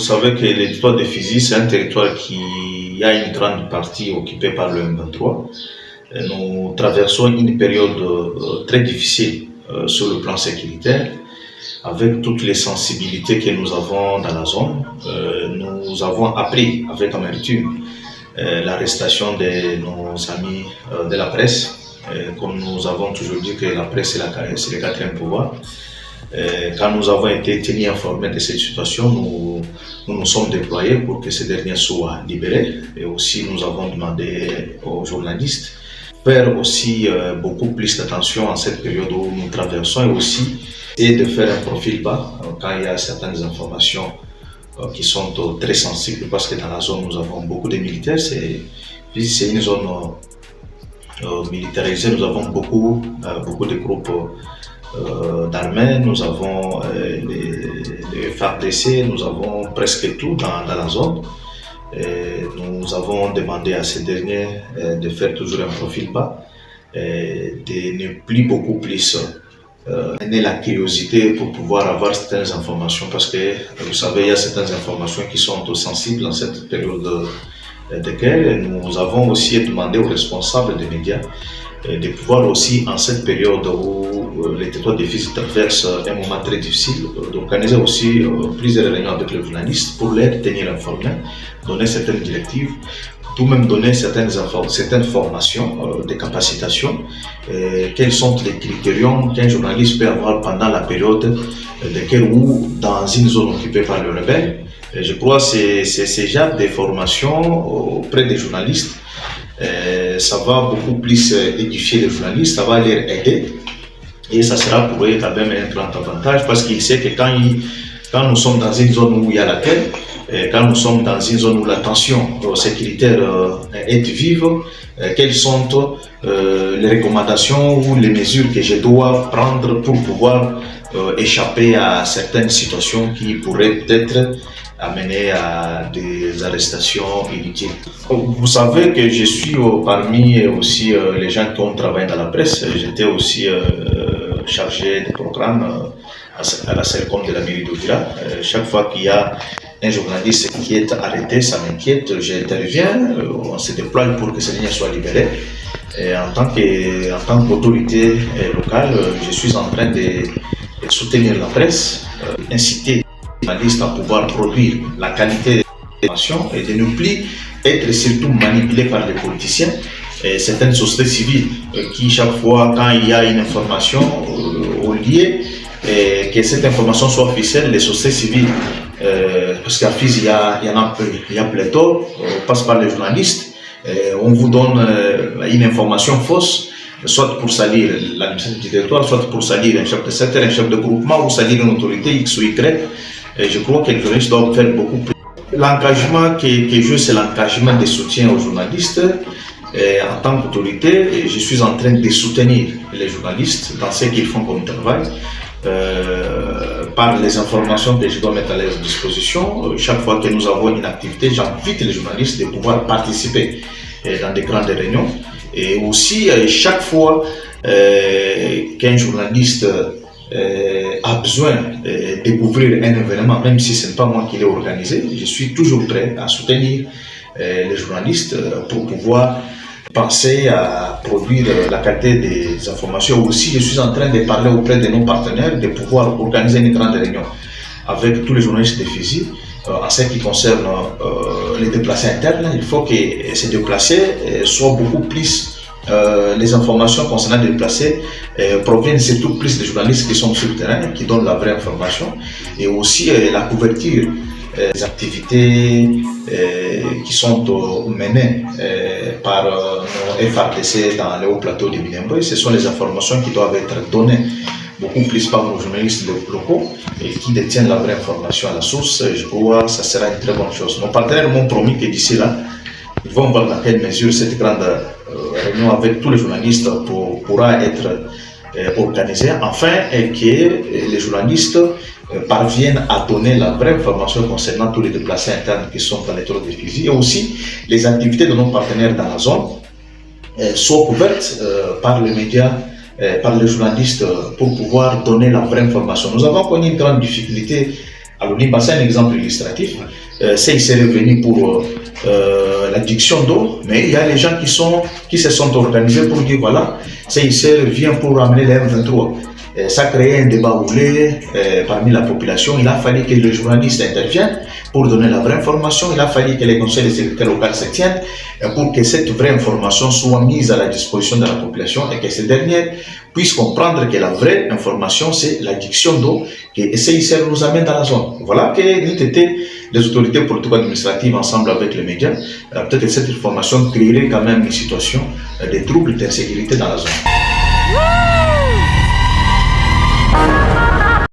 savez que le territoire de Fizi, c'est un territoire qui a une grande partie occupée par le M23. Nous traversons une période très difficile sur le plan sécuritaire, avec toutes les sensibilités que nous avons dans la zone. Nous avons appris avec amertume l'arrestation de nos amis de la presse. Comme nous avons toujours dit que la presse c'est le quatrième pouvoir. Quand nous avons été tenus informés de cette situation, nous nous sommes déployés pour que ces derniers soient libérés. Et aussi, nous avons demandé aux journalistes de faire aussi beaucoup plus d'attention en cette période où nous traversons, et aussi essayer de faire un profil bas quand il y a certaines informations qui sont très sensibles, parce que dans la zone, nous avons beaucoup de militaires. C'est une zone militarisée. Nous avons beaucoup de groupes d'armées, nous avons les FARDC, nous avons presque tout dans la zone. Nous avons demandé à ces derniers de faire toujours un profil bas, de ne plus beaucoup plus amener la curiosité pour pouvoir avoir certaines informations, parce que vous savez, il y a certaines informations qui sont sensibles dans cette période de guerre. Nous avons aussi demandé aux responsables des médias de pouvoir aussi, en cette période où les territoires de Fizi traversent un moment très difficile, d'organiser aussi plusieurs réunions avec les journalistes pour les tenir informés, donner certaines directives, tout même donner certaines formations de capacitation, quels sont les critériums qu'un journaliste peut avoir pendant la période de guerre ou dans une zone occupée par les rebelles. Je crois que c'est ce genre de formation auprès des journalistes. Ça va beaucoup plus édifier les journalistes, ça va les aider, et ça sera pour eux quand même un grand avantage, parce qu'ils savent que quand nous sommes dans une zone où il y a la guerre, quand nous sommes dans une zone où la tension sécuritaire est vive, quelles sont les recommandations ou les mesures que je dois prendre pour pouvoir échapper à certaines situations qui pourraient peut-être amener à des arrestations inutiles. Vous savez que je suis parmi aussi les gens qui ont travaillé dans la presse. J'étais aussi chargé de programme à la CELCOM de la mairie d'Ouvira. Chaque fois qu'il y a un journaliste qui est arrêté, ça m'inquiète, j'interviens, on se déploie pour que ces lignes soient libérées. Et en tant qu'autorité locale, je suis en train de soutenir la presse, inciter les journalistes à pouvoir produire la qualité de l'information et de ne plus être surtout manipulés par les politiciens. Et certaines sociétés civiles qui, chaque fois, quand il y a une information au lieu, que cette information soit officielle, les sociétés civiles, parce qu'à Fizi, il y a pléthore, on passe par les journalistes, on vous donne une information fausse, soit pour salir l'administration du territoire, soit pour salir un chef de secteur, un chef de groupement, ou salir une autorité X ou Y. Et je crois que les journalistes doivent faire beaucoup plus. L'engagement que je, c'est l'engagement de soutien aux journalistes. En tant qu'autorité, je suis en train de soutenir les journalistes dans ce qu'ils font comme travail. Par les informations que je dois mettre à leur disposition, chaque fois que nous avons une activité, j'invite les journalistes de pouvoir participer dans des grandes réunions. Et aussi, chaque fois qu'un journaliste a besoin de découvrir un événement, même si ce n'est pas moi qui l'ai organisé, je suis toujours prêt à soutenir les journalistes pour pouvoir penser à produire la qualité des informations. Aussi, je suis en train de parler auprès de nos partenaires de pouvoir organiser une grande réunion avec tous les journalistes de Fizi. En ce qui concerne les déplacés internes, il faut que ces déplacés soient beaucoup plus. Les informations concernant les déplacés proviennent surtout plus des journalistes qui sont sur le terrain, qui donnent la vraie information, et aussi la couverture des activités qui sont menées par nos FARDC dans les hauts plateaux de Minembwe. Ce sont les informations qui doivent être données beaucoup plus par nos journalistes locaux et qui détiennent la vraie information à la source. Je crois que ça sera une très bonne chose. Nos partenaires m'ont promis que d'ici là, ils vont voir dans quelle mesure cette grande réunion avec tous les journalistes pourra être organisée, afin que les journalistes parviennent à donner la vraie information concernant tous les déplacés internes qui sont dans les territoires de Fizi, et aussi les activités de nos partenaires dans la zone soient couvertes par les médias, par les journalistes, pour pouvoir donner la vraie information. Nous avons connu une grande difficulté Alors, Limba, c'est un exemple illustratif. CICR est venu pour l'addiction d'eau, mais il y a les gens qui se sont organisés pour dire voilà, CICR vient pour amener les M23. Ça a créé un débat roulé parmi la population. Il a fallu que les journalistes interviennent pour donner la vraie information. Il a fallu que les conseils de sécurité locale se tiennent pour que cette vraie information soit mise à la disposition de la population et que ces dernières puissent comprendre que la vraie information, c'est l'addiction d'eau que CICR nous amène dans la zone. Voilà que l'ITT, les autorités politico-administratives, ensemble avec les médias, peut-être que cette information créerait quand même une situation de troubles d'insécurité dans la zone.